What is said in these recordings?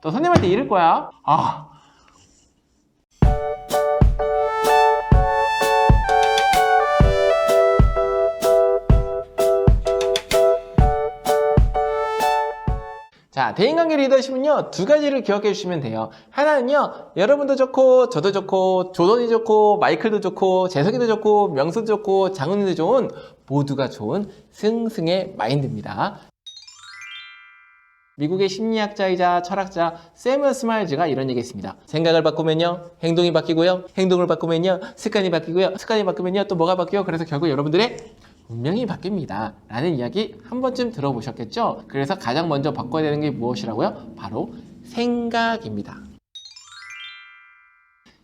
너 선생님한테 이럴 거야. 자, 대인관계 리더십은요, 두 가지를 기억해 주시면 돼요. 하나는요, 여러분도 좋고, 저도 좋고, 조던이 좋고, 마이클도 좋고, 재석이도 좋고, 명수도 좋고, 장훈이도 좋은, 모두가 좋은 승승의 마인드입니다. 미국의 심리학자이자 철학자 세뮤얼 스마일즈가 이런 얘기 했습니다. 생각을 바꾸면요, 행동이 바뀌고요, 행동을 바꾸면요, 습관이 바뀌고요, 습관이 바꾸면요, 또 뭐가 바뀌어요? 그래서 결국 여러분들의 운명이 바뀝니다. 라는 이야기 한 번쯤 들어보셨겠죠? 그래서 가장 먼저 바꿔야 되는 게 무엇이라고요? 바로 생각입니다.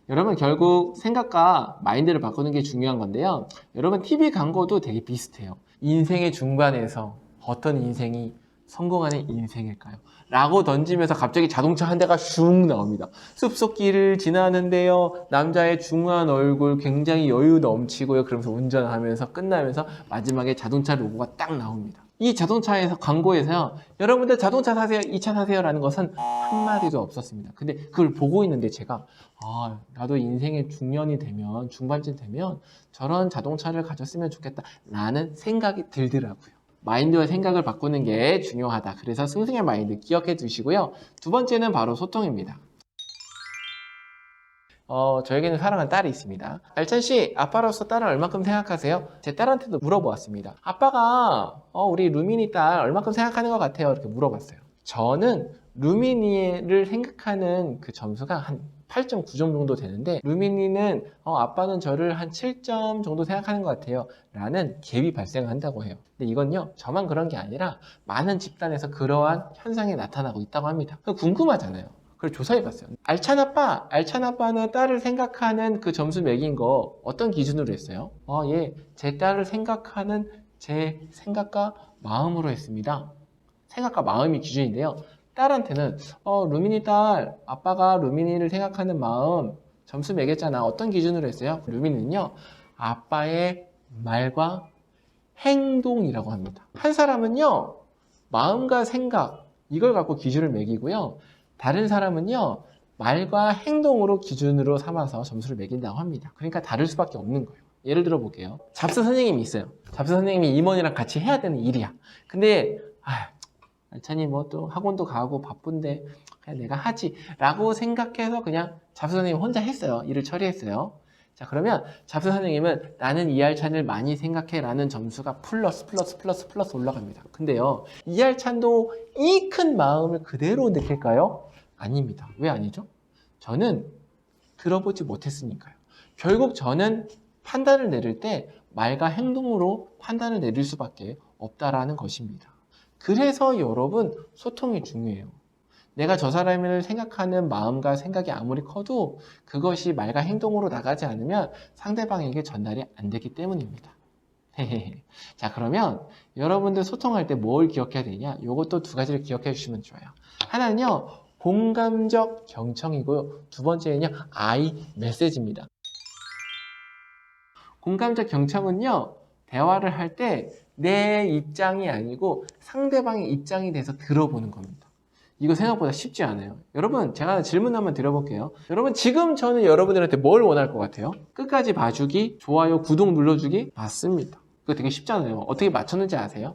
여러분, 결국 생각과 마인드를 바꾸는 게 중요한 건데요. 여러분, TV 광고도 되게 비슷해요. 인생의 중반에서 어떤 인생이 성공하는 인생일까요? 라고 던지면서 갑자기 자동차 한 대가 슝 나옵니다. 숲속길을 지나는데요, 남자의 중후한 얼굴, 굉장히 여유 넘치고요, 그러면서 운전하면서 끝나면서 마지막에 자동차 로고가 딱 나옵니다. 이 자동차에서 광고에서요, 여러분들 자동차 사세요, 이 차 사세요 라는 것은 한마디도 없었습니다. 근데 그걸 보고 있는데 제가 나도 인생의 중년이 되면, 중반쯤 되면 저런 자동차를 가졌으면 좋겠다 라는 생각이 들더라고요. 마인드와 생각을 바꾸는 게 중요하다. 그래서 승승의 마인드 기억해 두시고요. 두 번째는 바로 소통입니다. 저에게는 사랑하는 딸이 있습니다. 알찬씨, 아빠로서 딸을 얼마큼 생각하세요? 제 딸한테도 물어보았습니다. 아빠가 우리 루미니 딸 얼마큼 생각하는 것 같아요? 이렇게 물어봤어요. 저는 루미니를 생각하는 그 점수가 한 8.9점 정도 되는데, 루미니는 아빠는 저를 한 7점 정도 생각하는 것 같아요 라는 갭이 발생한다고 해요. 근데 이건요, 저만 그런 게 아니라 많은 집단에서 그러한 현상이 나타나고 있다고 합니다. 궁금하잖아요. 그걸 조사해봤어요. 알찬 아빠는 딸을 생각하는 그 점수 매긴 거 어떤 기준으로 했어요? 제 딸을 생각하는 제 생각과 마음으로 했습니다. 생각과 마음이 기준인데요. 딸한테는 루미니 딸, 아빠가 루미니를 생각하는 마음 점수 매겼잖아. 어떤 기준으로 했어요? 루미니는요, 아빠의 말과 행동이라고 합니다. 한 사람은요, 마음과 생각 이걸 갖고 기준을 매기고요, 다른 사람은요, 말과 행동으로 기준으로 삼아서 점수를 매긴다고 합니다. 그러니까 다를 수밖에 없는 거예요. 예를 들어 볼게요. 잡스 선생님이 있어요. 잡스 선생님이 임원이랑 같이 해야 되는 일이야. 근데 알찬이 뭐 또 학원도 가고 바쁜데 그냥 내가 하지 라고 생각해서 그냥 잡스 선생님 혼자 했어요. 일을 처리했어요. 자, 그러면 잡스 선생님은 나는 이알찬을 많이 생각해 라는 점수가 플러스 올라갑니다. 근데요, 이알찬도 이 큰 마음을 그대로 느낄까요? 아닙니다. 왜 아니죠? 저는 들어보지 못했으니까요. 결국 저는 판단을 내릴 때 말과 행동으로 판단을 내릴 수밖에 없다라는 것입니다. 그래서 여러분, 소통이 중요해요. 내가 저 사람을 생각하는 마음과 생각이 아무리 커도 그것이 말과 행동으로 나가지 않으면 상대방에게 전달이 안 되기 때문입니다. 자, 그러면 여러분들 소통할 때 뭘 기억해야 되냐? 이것도 두 가지를 기억해 주시면 좋아요. 하나는요, 공감적 경청이고요. 두 번째는요, I 메시지입니다. 공감적 경청은요, 대화를 할 때 내 입장이 아니고 상대방의 입장이 돼서 들어보는 겁니다. 이거 생각보다 쉽지 않아요. 여러분, 제가 질문 한번 드려볼게요. 여러분, 지금 저는 여러분들한테 뭘 원할 것 같아요? 끝까지 봐주기, 좋아요, 구독 눌러주기? 맞습니다. 그거 되게 쉽잖아요. 어떻게 맞췄는지 아세요?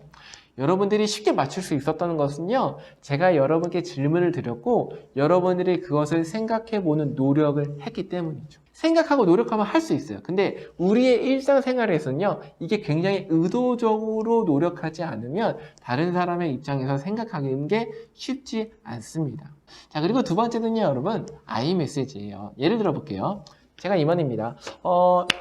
여러분들이 쉽게 맞출 수 있었다는 것은요, 제가 여러분께 질문을 드렸고 여러분들이 그것을 생각해보는 노력을 했기 때문이죠. 생각하고 노력하면 할 수 있어요. 근데 우리의 일상생활에서는요, 이게 굉장히 의도적으로 노력하지 않으면 다른 사람의 입장에서 생각하는 게 쉽지 않습니다. 자, 그리고 두 번째는요, 여러분, I 메시지예요. 예를 들어 볼게요. 제가 임원입니다.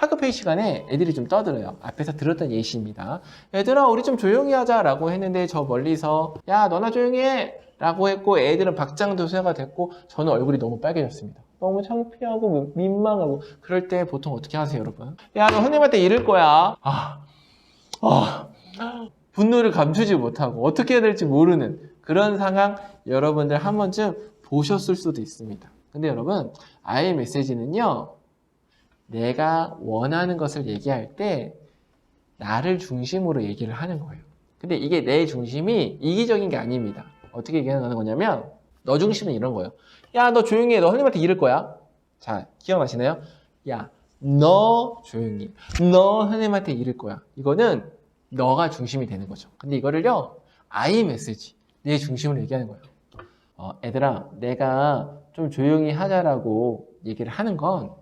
학급 회의 시간에 애들이 좀 떠들어요. 앞에서 들었던 예시입니다. 얘들아, 우리 좀 조용히 하자 라고 했는데 저 멀리서 야, 너나 조용히 해 라고 했고, 애들은 박장대소가 됐고 저는 얼굴이 너무 빨개졌습니다. 너무 창피하고 민망하고. 그럴 때 보통 어떻게 하세요, 여러분? 야, 너 선생님한테 이럴 거야. 분노를 감추지 못하고 어떻게 해야 될지 모르는 그런 상황, 여러분들 한 번쯤 보셨을 수도 있습니다. 근데 여러분, I 메시지는요, 내가 원하는 것을 얘기할 때 나를 중심으로 얘기를 하는 거예요. 근데 이게 내 중심이 이기적인 게 아닙니다. 어떻게 얘기하는 거냐면, 너 중심은 이런 거예요. 야, 너 조용히 해. 너 선생님한테 이럴 거야. 자, 기억나시나요? 야, 너 조용히 해. 너 선생님한테 이럴 거야. 이거는 너가 중심이 되는 거죠. 근데 이거를요, I 메시지, 내 중심으로 얘기하는 거예요. 애들아, 내가 좀 조용히 하자라고 얘기를 하는 건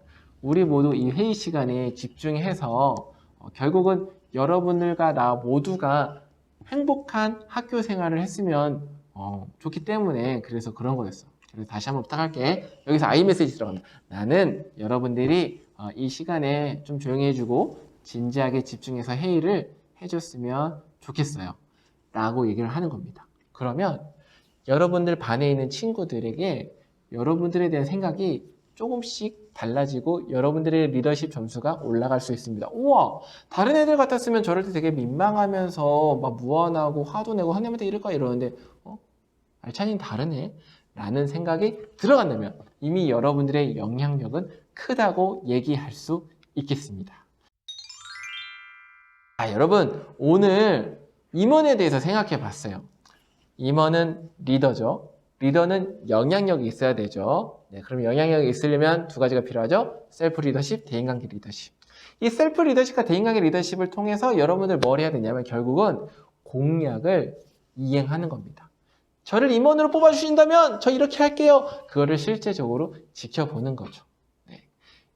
우리 모두 이 회의 시간에 집중해서 결국은 여러분들과 나 모두가 행복한 학교 생활을 했으면 좋기 때문에 그래서 그런 거였어. 그래서 다시 한번 부탁할게. 여기서 I 메시지 들어간다. 나는 여러분들이 이 시간에 좀 조용히 해주고 진지하게 집중해서 회의를 해줬으면 좋겠어요. 라고 얘기를 하는 겁니다. 그러면 여러분들 반에 있는 친구들에게 여러분들에 대한 생각이 조금씩 달라지고 여러분들의 리더십 점수가 올라갈 수 있습니다. 우와, 다른 애들 같았으면 저럴 때 되게 민망하면서 막 무안하고 화도 내고 선생님한테 이럴 거야 이러는데 알찬이는 다르네 라는 생각이 들어간다면 이미 여러분들의 영향력은 크다고 얘기할 수 있겠습니다. 여러분, 오늘 임원에 대해서 생각해 봤어요. 임원은 리더죠. 리더는 영향력이 있어야 되죠. 네, 그럼 영향력이 있으려면 두 가지가 필요하죠. 셀프 리더십, 대인관계 리더십. 이 셀프 리더십과 대인관계 리더십을 통해서 여러분들 뭘 해야 되냐면 결국은 공약을 이행하는 겁니다. 저를 임원으로 뽑아주신다면 저 이렇게 할게요. 그거를 실제적으로 지켜보는 거죠. 네.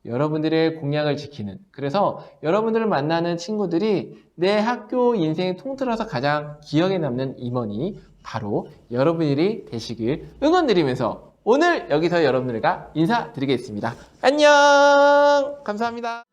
여러분들의 공약을 지키는. 그래서 여러분들을 만나는 친구들이 내 학교 인생을 통틀어서 가장 기억에 남는 임원이 바로 여러분들이 되시길 응원드리면서 오늘 여기서 여러분들과 인사드리겠습니다. 안녕! 감사합니다.